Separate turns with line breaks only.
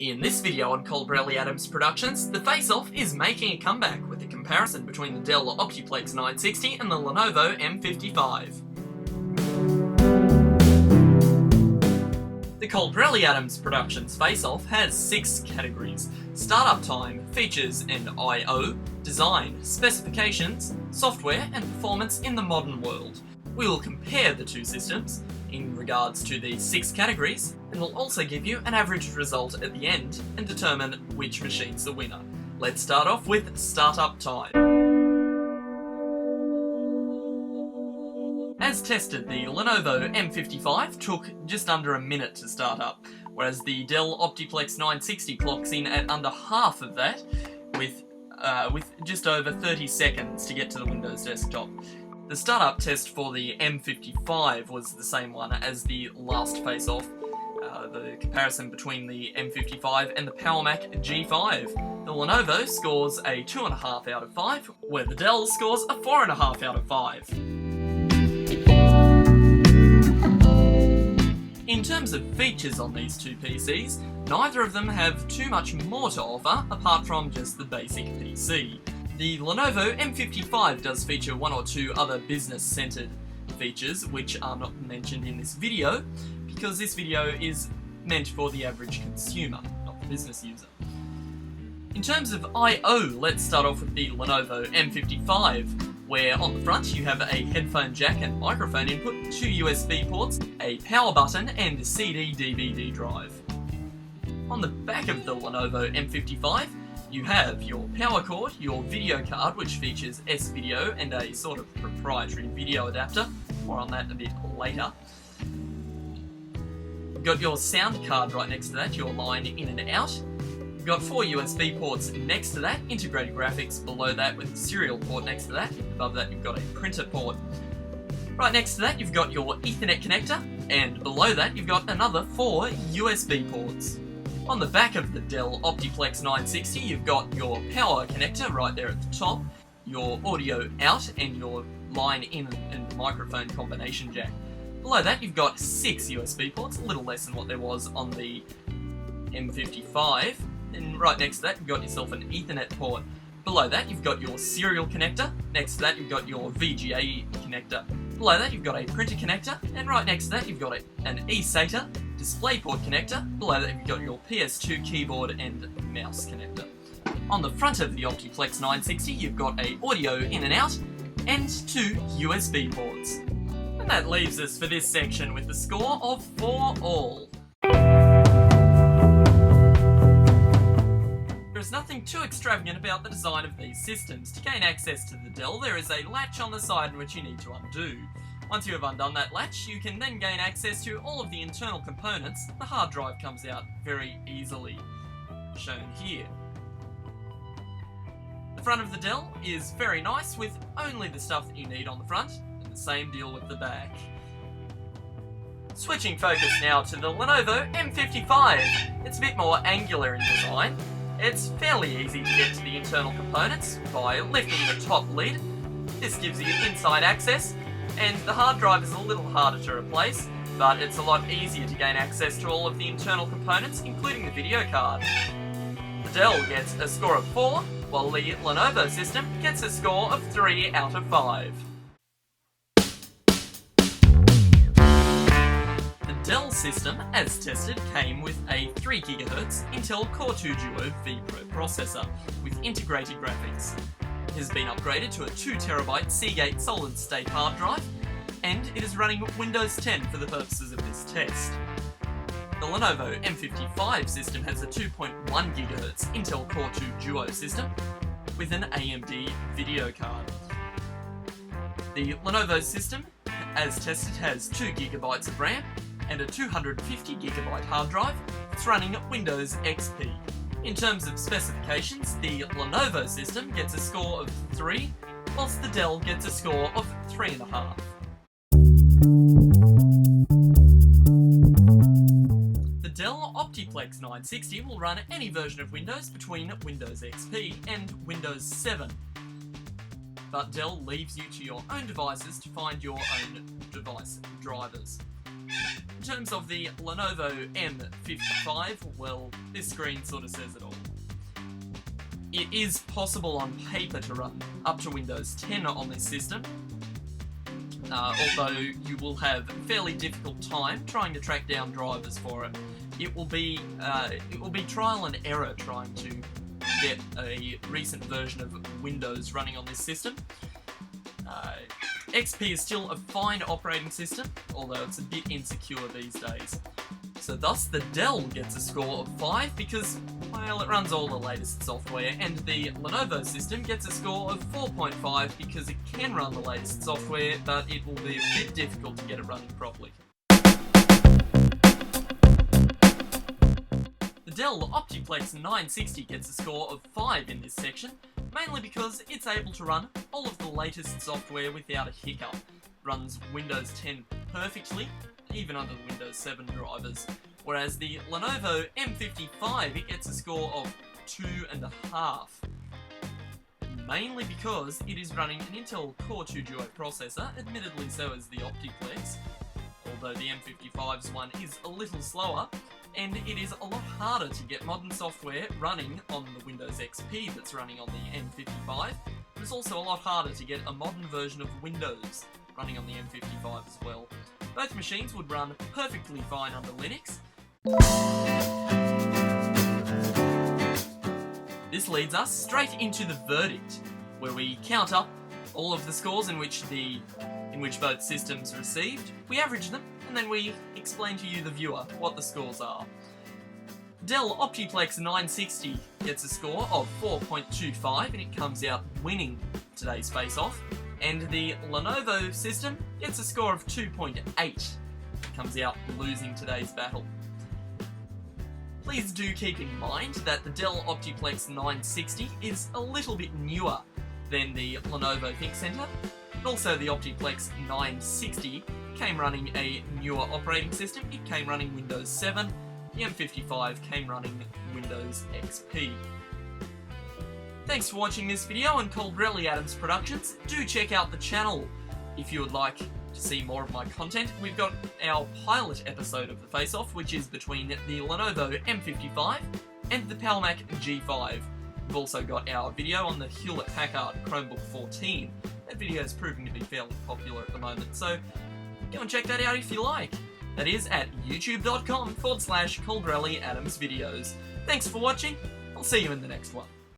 In this video on Colbrelli Adams Productions, the face-off is making a comeback with a comparison between the Dell Optiplex 960 and the Lenovo M55. The Colbrelli Adams Productions face-off has 6 categories: startup time, features and I/O, design, specifications, software and performance in the modern world. We will compare the two systems in regards to the 6 categories, and will also give you an average result at the end and determine which machine's the winner. Let's start off with startup time. As tested, the Lenovo M55 took just under a minute to start up, whereas the Dell Optiplex 960 clocks in at under half of that, with just over 30 seconds to get to the Windows desktop. The startup test for the M55 was the same one as the last face-off, the comparison between the M55 and the PowerMac G5. The Lenovo scores a 2.5 out of 5, where the Dell scores a 4.5 out of 5. In terms of features on these two PCs, neither of them have too much more to offer apart from just the basic PC. The Lenovo M55 does feature one or two other business-centered features which are not mentioned in this video, because this video is meant for the average consumer, not the business user. In terms of I/O, let's start off with the Lenovo M55, where on the front you have a headphone jack and microphone input, 2 USB ports, a power button and a CD/DVD drive. On the back of the Lenovo M55, you have your power cord, your video card which features S-Video and a sort of proprietary video adapter, more on that a bit later. You've got your sound card right next to that, your line in and out. You've got 4 USB ports next to that, integrated graphics below that with a serial port next to that. Above that you've got a printer port. Right next to that you've got your Ethernet connector, and below that you've got another 4 USB ports. On the back of the Dell Optiplex 960 you've got your power connector right there at the top, your audio out and your line in and microphone combination jack. Below that you've got 6 USB ports, a little less than what there was on the M55. And right next to that you've got yourself an Ethernet port. Below that you've got your serial connector, next to that you've got your VGA connector. Below that you've got a printer connector, and right next to that you've got an eSATA DisplayPort connector. Below that you've got your PS2 keyboard and mouse connector. On the front of the Optiplex 960 you've got a audio in and out, and 2 USB ports. And that leaves us for this section with the score of 4-all. There is nothing too extravagant about the design of these systems. To gain access to the Dell, there is a latch on the side in which you need to undo. Once you have undone that latch, you can then gain access to all of the internal components. The hard drive comes out very easily, shown here. The front of the Dell is very nice, with only the stuff that you need on the front, and the same deal with the back. Switching focus now to the Lenovo M55. It's a bit more angular in design. It's fairly easy to get to the internal components by lifting the top lid. This gives you inside access, and the hard drive is a little harder to replace, but it's a lot easier to gain access to all of the internal components, including the video card. The Dell gets a score of 4, while the Lenovo system gets a score of 3 out of 5. The Dell system, as tested, came with a 3 GHz Intel Core 2 Duo vPro processor with integrated graphics. It has been upgraded to a 2 TB Seagate solid-state hard drive, and it is running Windows 10 for the purposes of this test. The Lenovo M55 system has a 2.1 GHz Intel Core 2 Duo system with an AMD video card. The Lenovo system, as tested, has 2 GB of RAM and a 250 GB hard drive. It's running Windows XP. In terms of specifications, the Lenovo system gets a score of 3, whilst the Dell gets a score of 3.5. The Dell Optiplex 960 will run any version of Windows between Windows XP and Windows 7. But Dell leaves you to your own devices to find your own device drivers. In terms of the Lenovo M55, well, this screen sort of says it all. It is possible on paper to run up to Windows 10 on this system, although you will have a fairly difficult time trying to track down drivers for it. It will be trial and error trying to get a recent version of Windows running on this system. XP is still a fine operating system, although it's a bit insecure these days. So thus the Dell gets a score of 5 because, well, it runs all the latest software, and the Lenovo system gets a score of 4.5 because it can run the latest software, but it will be a bit difficult to get it running properly. The Dell Optiplex 960 gets a score of 5 in this section, mainly because it's able to run all of the latest software without a hiccup. Runs Windows 10 perfectly, even under the Windows 7 drivers, whereas the Lenovo M55, it gets a score of 2.5, mainly because it is running an Intel Core 2 Duo processor, admittedly so is the Optiplex, although the M55's one is a little slower, and it is a lot harder to get modern software running on the Windows XP that's running on the M55. It's also a lot harder to get a modern version of Windows running on the M55 as well. Both machines would run perfectly fine under Linux. This leads us straight into the verdict, where we count up all of the scores in which both systems received, we average them, and then we explain to you, the viewer, what the scores are. Dell Optiplex 960 gets a score of 4.25, and it comes out winning today's face-off. And the Lenovo system gets a score of 2.8, comes out losing today's battle. Please do keep in mind that the Dell Optiplex 960 is a little bit newer than the Lenovo ThinkCentre, and also the Optiplex 960 came running a newer operating system. It came running Windows 7, the M55 came running Windows XP. Thanks for watching this video on Coldrelli Adams Productions. Do check out the channel if you would like to see more of my content. We've got our pilot episode of the Face-Off, which is between the Lenovo M55 and the PowerMac G5. We've also got our video on the Hewlett-Packard Chromebook 14. That video is proving to be fairly popular at the moment, so go and check that out if you like. That is at youtube.com/Coldrelli Adams Videos. Thanks for watching. I'll see you in the next one.